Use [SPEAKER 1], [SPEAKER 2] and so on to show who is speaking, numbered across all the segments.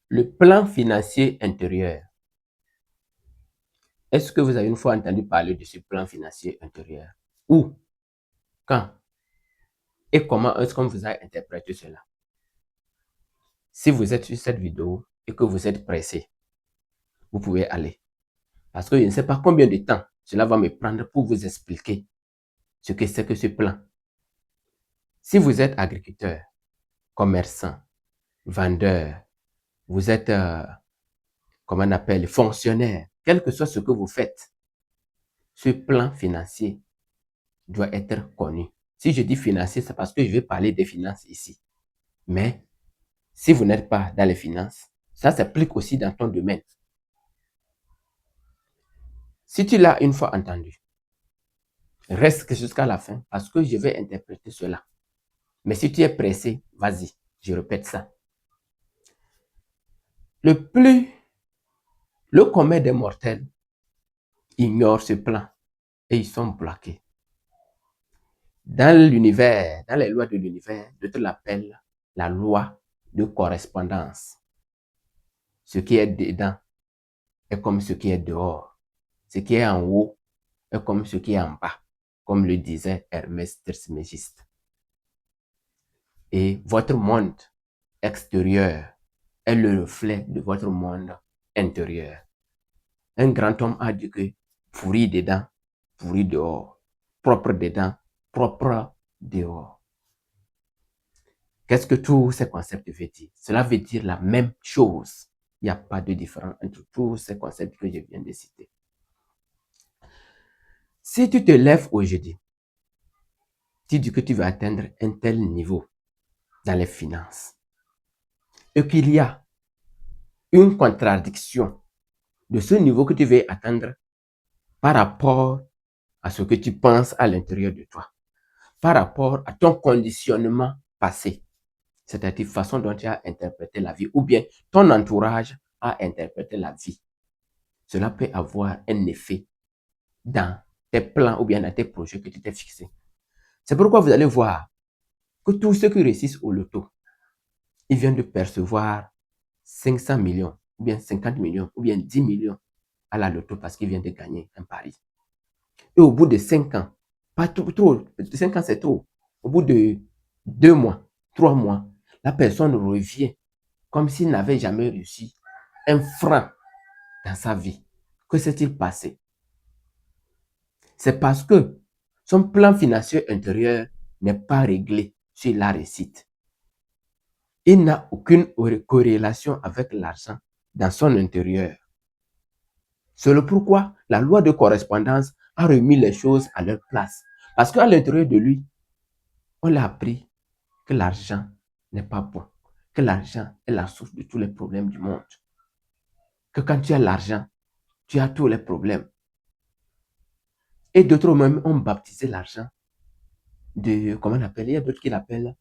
[SPEAKER 1] Le plan financier intérieur. Est-ce que vous avez une fois entendu parler de ce plan financier intérieur? Où? Quand? Et comment est-ce qu'on vous a interprété cela? Si vous êtes sur cette vidéo et que vous êtes pressé, vous pouvez aller. Parce que je ne sais pas combien de temps cela va me prendre pour vous expliquer ce que c'est que ce plan. Si vous êtes agriculteur, commerçant, vendeur, vous êtes, comment on appelle, fonctionnaire, quel que soit ce que vous faites, ce plan financier doit être connu. Si je dis financier, c'est parce que je vais parler des finances ici. Mais si vous n'êtes pas dans les finances, ça s'applique aussi dans ton domaine. Si tu l'as une fois entendu, reste jusqu'à la fin parce que je vais interpréter cela. Mais si tu es pressé, vas-y, je répète ça. Le commun des mortels ignore ce plan et ils sont bloqués. Dans l'univers, dans les lois de l'univers, je te l'appelle la loi de correspondance. Ce qui est dedans est comme ce qui est dehors. Ce qui est en haut est comme ce qui est en bas, comme le disait Hermès Trismégiste. Et votre monde extérieur est le reflet de votre monde intérieur. Un grand homme a dit que pourri dedans, pourri dehors. Propre dedans, propre dehors. Qu'est-ce que tous ces concepts veulent dire? Cela veut dire la même chose. Il n'y a pas de différence entre tous ces concepts que je viens de citer. Si tu te lèves aujourd'hui, tu dis que tu veux atteindre un tel niveau dans les finances et qu'il y a une contradiction de ce niveau que tu veux atteindre par rapport à ce que tu penses à l'intérieur de toi, par rapport à ton conditionnement passé, c'est-à-dire la façon dont tu as interprété la vie ou bien ton entourage a interprété la vie. Cela peut avoir un effet dans tes plans ou bien dans tes projets que tu t'es fixés. C'est pourquoi vous allez voir que tous ceux qui réussissent au loto, ils viennent de percevoir 500 millions, ou bien 50 millions, ou bien 10 millions à la loto parce qu'ils viennent de gagner un pari. Et au bout de 5 ans, pas trop, 5 ans c'est trop, au bout de 2 mois, 3 mois, la personne revient comme s'il n'avait jamais réussi un franc dans sa vie. Que s'est-il passé? C'est parce que son plan financier intérieur n'est pas réglé sur la réussite. Il n'a aucune corrélation avec l'argent dans son intérieur. C'est le pourquoi la loi de correspondance a remis les choses à leur place. Parce qu'à l'intérieur de lui, on l'a appris que l'argent n'est pas bon, que l'argent est la source de tous les problèmes du monde. Que quand tu as l'argent, tu as tous les problèmes. Et d'autres même ont baptisé l'argent de, comment on appelle, il y a d'autres qui l'appellent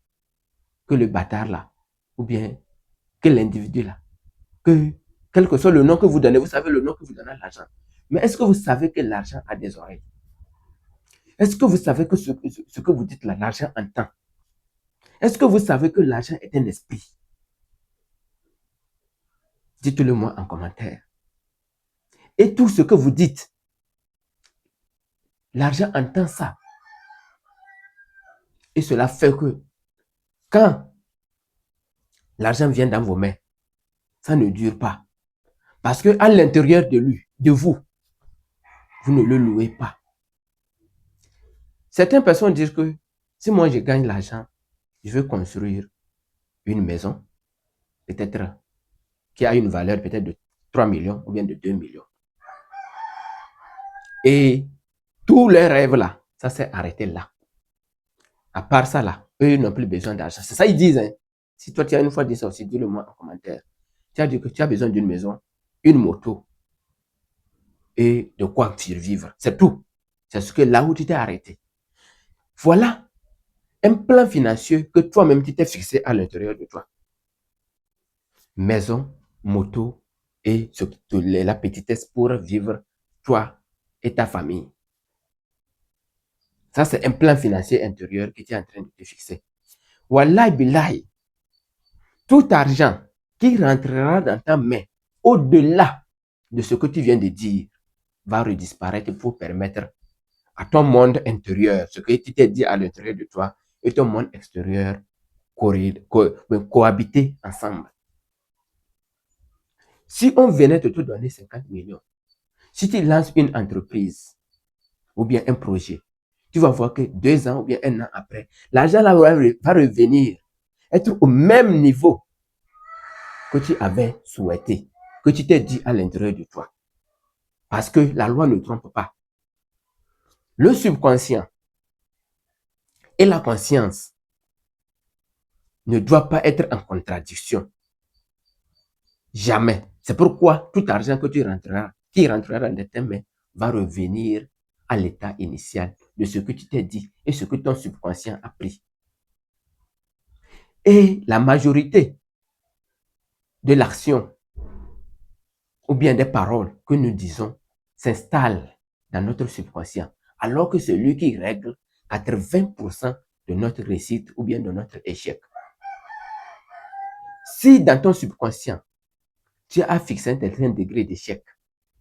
[SPEAKER 1] que le bâtard là, ou bien que l'individu là, que quel que soit le nom que vous donnez, vous savez le nom que vous donnez à l'argent. Mais est-ce que vous savez que l'argent a des oreilles? Est-ce que vous savez que ce que vous dites là, l'argent entend? Est-ce que vous savez que l'argent est un esprit? Dites-le moi en commentaire. Et tout ce que vous dites, l'argent entend ça. Et cela fait que quand l'argent vient dans vos mains, ça ne dure pas. Parce qu'à l'intérieur de lui, de vous, vous ne le louez pas. Certaines personnes disent que si moi je gagne l'argent, je veux construire une maison, peut-être qui a une valeur peut-être de 3 millions ou bien de 2 millions. Et tous les rêves là, ça s'est arrêté là. À part ça là, eux n'ont plus besoin d'argent. C'est ça ils disent. Hein. Si toi tu as une fois dit ça aussi, dis-le moi en commentaire. Tu as dit que tu as besoin d'une maison, une moto et de quoi survivre. C'est tout. C'est ce que là où tu t'es arrêté. Voilà un plan financier que toi-même tu t'es fixé à l'intérieur de toi. Maison, moto et la petitesse pour vivre toi et ta famille. Ça, c'est un plan financier intérieur que tu es en train de te fixer. Wallahi billahi, tout argent qui rentrera dans ta main au-delà de ce que tu viens de dire va redisparaître pour permettre à ton monde intérieur, ce que tu t'es dit à l'intérieur de toi, et ton monde extérieur cohabiter ensemble. Si on venait de te donner 50 millions, si tu lances une entreprise ou bien un projet, tu vas voir que 2 ans ou bien 1 an après, l'argent là va revenir, être au même niveau que tu avais souhaité, que tu t'es dit à l'intérieur de toi. Parce que la loi ne trompe pas. Le subconscient et la conscience ne doivent pas être en contradiction. Jamais. C'est pourquoi tout argent que qui rentrera dans tes mains, va revenir à l'état initial de ce que tu t'es dit et ce que ton subconscient a pris. Et la majorité de l'action ou bien des paroles que nous disons s'installe dans notre subconscient, alors que c'est lui qui règle 80% de notre réussite ou bien de notre échec. Si dans ton subconscient, tu as fixé un certain degré d'échec,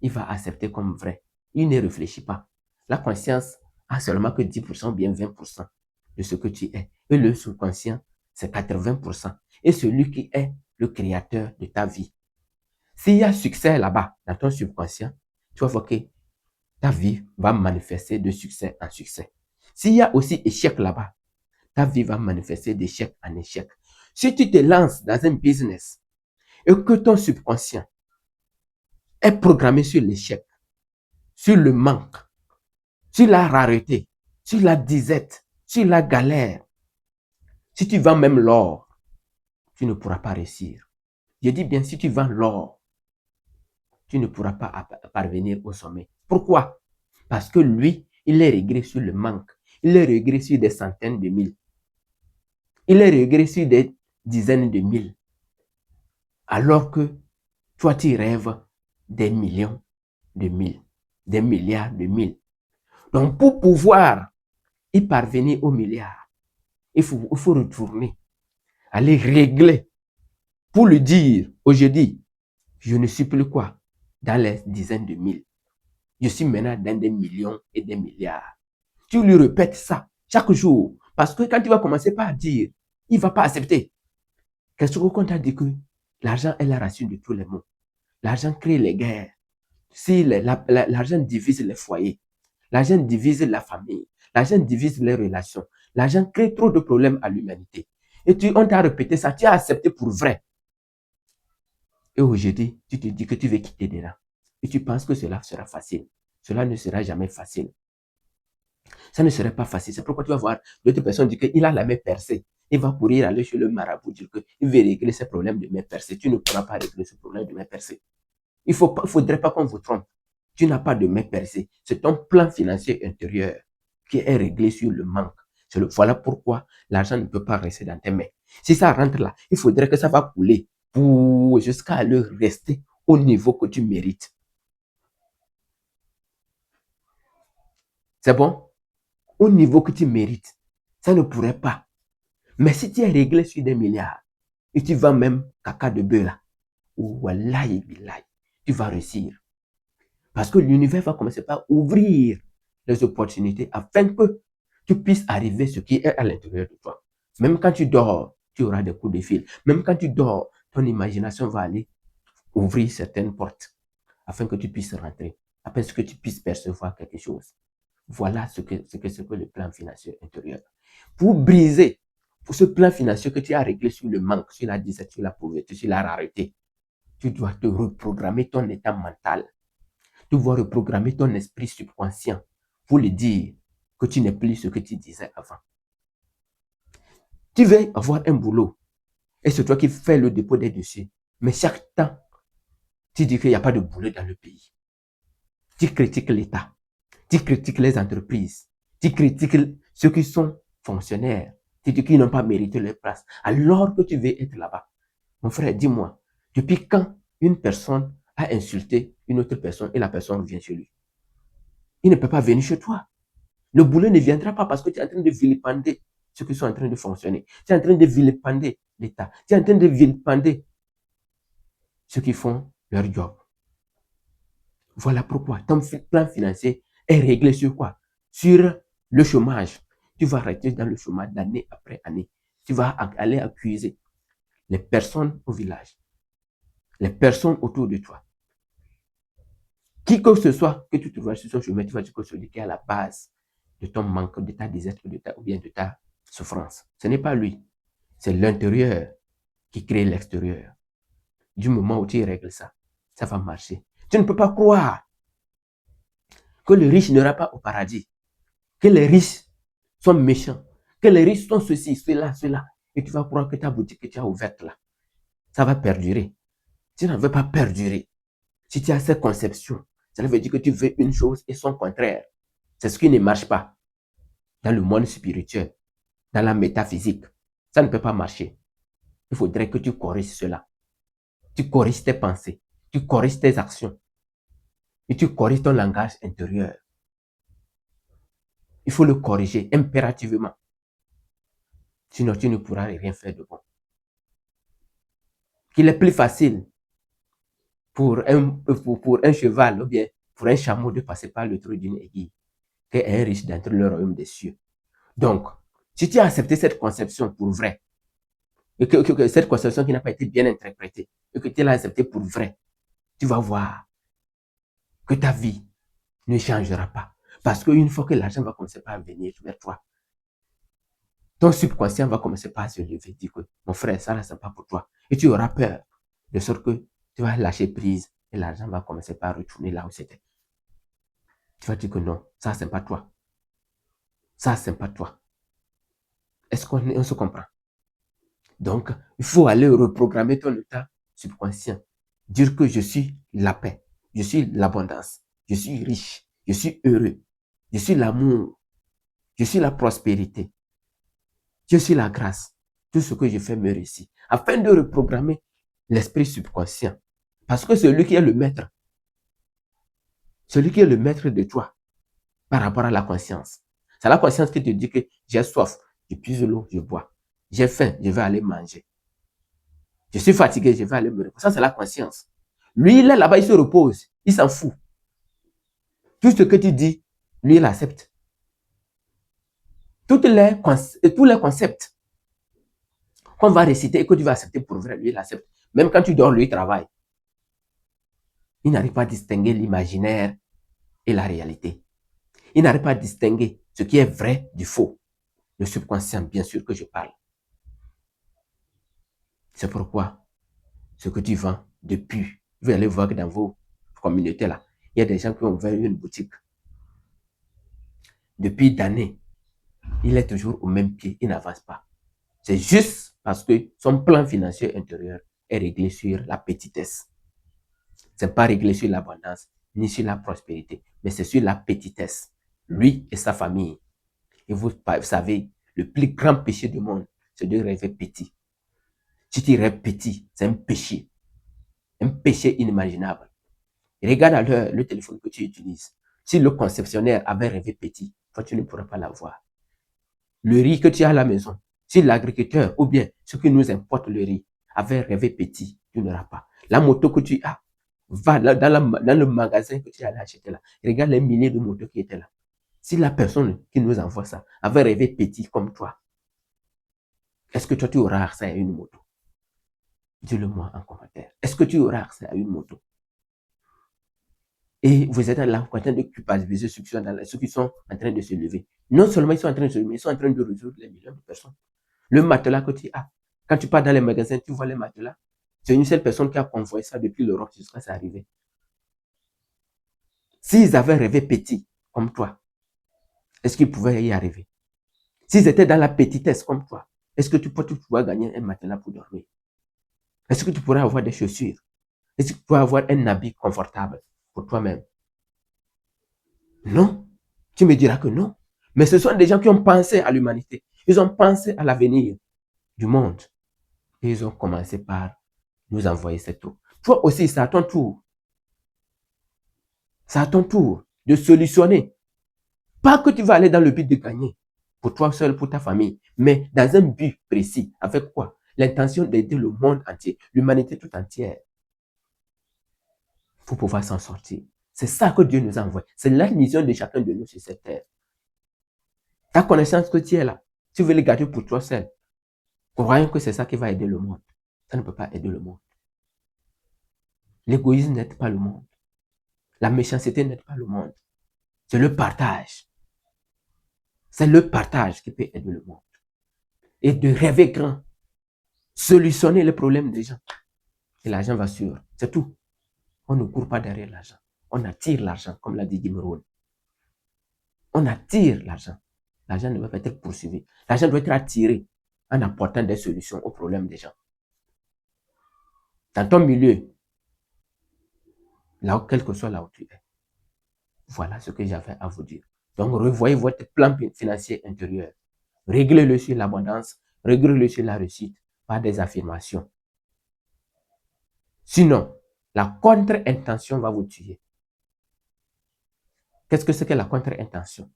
[SPEAKER 1] il va accepter comme vrai. Il ne réfléchit pas. La conscience a seulement que 10% ou bien 20% de ce que tu es. Et le subconscient, c'est 80%. Et celui qui est le créateur de ta vie. S'il y a succès là-bas, dans ton subconscient, tu vas voir que ta vie va manifester de succès en succès. S'il y a aussi échec là-bas, ta vie va manifester d'échec en échec. Si tu te lances dans un business et que ton subconscient est programmé sur l'échec, sur le manque, sur la rareté, sur la disette, sur la galère, si tu vends même l'or, tu ne pourras pas réussir. Je dis bien, si tu vends l'or, tu ne pourras pas parvenir au sommet. Pourquoi? Parce que lui, il est réglé sur le manque. Il est réglé sur des centaines de mille. Il est réglé sur des dizaines de mille. Alors que toi, tu rêves des millions de mille, des milliards de mille. Donc, pour pouvoir y parvenir aux milliards, il faut retourner, aller régler, pour le dire, aujourd'hui, je ne suis plus quoi? Dans les dizaines de mille. Je suis maintenant dans des millions et des milliards. Tu lui répètes ça chaque jour. Parce que quand tu vas commencer par dire, il ne va pas accepter. Qu'est-ce qu'on t'a dit que l'argent est la racine de tous les maux. L'argent crée les guerres. Si l'argent divise les foyers, l'argent divise la famille, l'argent divise les relations, l'argent crée trop de problèmes à l'humanité. Et on t'a répété ça, tu as accepté pour vrai. Et aujourd'hui, tu te dis que tu veux quitter dedans. Et tu penses que cela sera facile. Cela ne sera jamais facile. Ça ne serait pas facile. C'est pourquoi tu vas voir d'autres personnes dire qu'il a la main percée. Il va courir aller chez le marabout dire qu'il veut régler ses problèmes de main percée. Tu ne pourras pas régler ce problème de main percée. Il ne faudrait pas qu'on vous trompe. Tu n'as pas de main percée. C'est ton plan financier intérieur qui est réglé sur le manque. Voilà pourquoi l'argent ne peut pas rester dans tes mains. Si ça rentre là, il faudrait que ça va couler jusqu'à le rester au niveau que tu mérites. C'est bon? Au niveau que tu mérites. Ça ne pourrait pas. Mais si tu es réglé sur des milliards et tu vends même caca de bœuf là, wallahi billahi, tu vas réussir. Parce que l'univers va commencer par ouvrir les opportunités afin que tu puisses arriver à ce qui est à l'intérieur de toi. Même quand tu dors, tu auras des coups de fil. Même quand tu dors, ton imagination va aller ouvrir certaines portes afin que tu puisses rentrer, afin que tu puisses percevoir quelque chose. Voilà ce que le plan financier intérieur. Pour briser, pour ce plan financier que tu as réglé sur le manque, sur la disette, sur la pauvreté, sur la rareté, tu dois te reprogrammer ton état mental. Tu dois reprogrammer ton esprit subconscient pour lui dire que tu n'es plus ce que tu disais avant. Tu veux avoir un boulot et c'est toi qui fais le dépôt des dossiers. Mais chaque temps, tu dis qu'il n'y a pas de boulot dans le pays. Tu critiques l'État. Tu critiques les entreprises. Tu critiques ceux qui sont fonctionnaires. Tu dis qu'ils n'ont pas mérité leur place. Alors que tu veux être là-bas. Mon frère, dis-moi, depuis quand une personne a insulté une autre personne et la personne revient chez lui? Il ne peut pas venir chez toi. Le boulot ne viendra pas parce que tu es en train de vilipender ceux qui sont en train de fonctionner. Tu es en train de vilipender l'État. Tu es en train de vilipender ceux qui font leur job. Voilà pourquoi ton plan financier est réglé sur quoi? Sur le chômage. Tu vas rester dans le chômage d'année après année. Tu vas aller accuser les personnes au village, les personnes autour de toi. Qui que ce soit que tu trouves sur son chemin, tu vas dire que celui qui est à la base de ton manque, de ta désert, ou bien de ta souffrance. Ce n'est pas lui. C'est l'intérieur qui crée l'extérieur. Du moment où tu règles ça, ça va marcher. Tu ne peux pas croire que le riche n'ira pas au paradis, que les riches sont méchants, que les riches sont ceci, cela, cela. Et tu vas croire que ta boutique que tu as ouverte là, ça va perdurer. Tu n'en veux pas perdurer. Si tu as cette conception, ça veut dire que tu veux une chose et son contraire. C'est ce qui ne marche pas dans le monde spirituel, dans la métaphysique. Ça ne peut pas marcher. Il faudrait que tu corriges cela. Tu corriges tes pensées, tu corriges tes actions et tu corriges ton langage intérieur. Il faut le corriger impérativement. Sinon, tu ne pourras rien faire de bon. Qu'il est plus facile pour un cheval ou bien pour un chameau de passer par le trou d'une aiguille qu'un riche d'entrer le royaume des cieux. Donc, si tu as accepté cette conception pour vrai, et que cette conception qui n'a pas été bien interprétée, et que tu l'as acceptée pour vrai, tu vas voir que ta vie ne changera pas. Parce qu'une fois que l'argent va commencer à venir vers toi, ton subconscient va commencer par se lever, dire que mon frère, ça là, c'est pas pour toi. Et tu auras peur, de sorte que tu vas lâcher prise et l'argent va commencer par retourner là où c'était. Tu vas dire que non, ça c'est pas toi. Ça c'est pas toi. Est-ce qu'on se comprend? Donc, il faut aller reprogrammer ton état subconscient. Dire que je suis la paix, je suis l'abondance, je suis riche, je suis heureux, je suis l'amour, je suis la prospérité, je suis la grâce. Tout ce que je fais me réussit. Afin de reprogrammer l'esprit subconscient. Parce que celui qui est le maître de toi par rapport à la conscience. C'est la conscience qui te dit que j'ai soif, je puise l'eau, je bois. J'ai faim, je vais aller manger. Je suis fatigué, je vais aller me reposer. Ça, c'est la conscience. Lui, il est là-bas, il se repose. Il s'en fout. Tout ce que tu dis, lui, il accepte. Tous les concepts qu'on va réciter et que tu vas accepter pour vrai, lui, il accepte. Même quand tu dors, lui, il travaille. Il n'arrive pas à distinguer l'imaginaire et la réalité. Il n'arrive pas à distinguer ce qui est vrai du faux. Le subconscient, bien sûr que je parle. C'est pourquoi ce que tu vends depuis, vous allez voir que dans vos communautés là, il y a des gens qui ont ouvert une boutique. Depuis d'années, il est toujours au même pied, il n'avance pas. C'est juste parce que son plan financier intérieur est réglé sur la petitesse. Ce n'est pas réglé sur l'abondance, ni sur la prospérité, mais c'est sur la petitesse. Lui et sa famille. Et vous savez, le plus grand péché du monde, c'est de rêver petit. Si tu rêves petit, c'est un péché. Un péché inimaginable. Et regarde à l'heure le téléphone que tu utilises. Si le conceptionnaire avait rêvé petit, toi, tu ne pourras pas l'avoir. Le riz que tu as à la maison, si l'agriculteur ou bien ceux qui nous importent le riz avait rêvé petit, tu n'auras pas. La moto que tu as, va dans le magasin que tu as acheté là. Regarde les milliers de motos qui étaient là. Si la personne qui nous envoie ça avait rêvé petit comme toi, est-ce que toi tu auras accès à une moto? Dis-le-moi en commentaire. Est-ce que tu auras accès à une moto? Et vous êtes là en train de culpabiliser ceux qui sont en train de se lever. Non seulement ils sont en train de se lever, ils sont en train de résoudre les millions de personnes. Le matelas que tu as, quand tu pars dans les magasins, tu vois les matelas. C'est une seule personne qui a convoyé ça depuis l'Europe jusqu'à ça arriver. S'ils avaient rêvé petit, comme toi, est-ce qu'ils pouvaient y arriver? S'ils étaient dans la petitesse comme toi, est-ce que tu pourrais gagner un matelas pour dormir? Est-ce que tu pourrais avoir des chaussures? Est-ce que tu pourrais avoir un habit confortable pour toi-même? Non. Tu me diras que non. Mais ce sont des gens qui ont pensé à l'humanité. Ils ont pensé à l'avenir du monde. Et ils ont commencé par nous envoyer cette eau. Toi aussi, c'est à ton tour. C'est à ton tour de solutionner. Pas que tu vas aller dans le but de gagner pour toi seul, pour ta famille, mais dans un but précis. Avec quoi? L'intention d'aider le monde entier, l'humanité tout entière. pour pouvoir s'en sortir. C'est ça que Dieu nous envoie. C'est la mission de chacun de nous sur cette terre. Ta connaissance que tu es là, tu veux les garder pour toi seul, croyant que c'est ça qui va aider le monde. Ça ne peut pas aider le monde. L'égoïsme n'aide pas le monde. La méchanceté n'aide pas le monde. C'est le partage. C'est le partage qui peut aider le monde. Et de rêver grand. Solutionner les problèmes des gens. Et l'argent va suivre. C'est tout. On ne court pas derrière l'argent. On attire l'argent, comme l'a dit Gimeroun. On attire l'argent. L'argent ne va pas être poursuivi. L'argent doit être attiré en apportant des solutions aux problèmes des gens. Dans ton milieu, là, quel que soit là où tu es. Voilà ce que j'avais à vous dire. Donc, revoyez votre plan financier intérieur. Réglez-le sur l'abondance, réglez-le sur la réussite, pas des affirmations. Sinon, la contre-intention va vous tuer. Qu'est-ce que c'est que la contre-intention?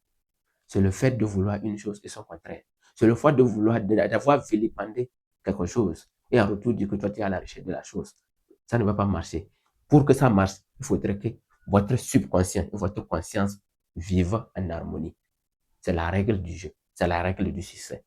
[SPEAKER 1] C'est le fait de vouloir une chose et son contraire. C'est le fait de vouloir, d'avoir vilipendé quelque chose et en retour dire que toi tu es à la recherche de la chose. Ça ne va pas marcher. Pour que ça marche, il faudrait que votre subconscient et votre conscience vivent en harmonie. C'est la règle du jeu. C'est la règle du succès.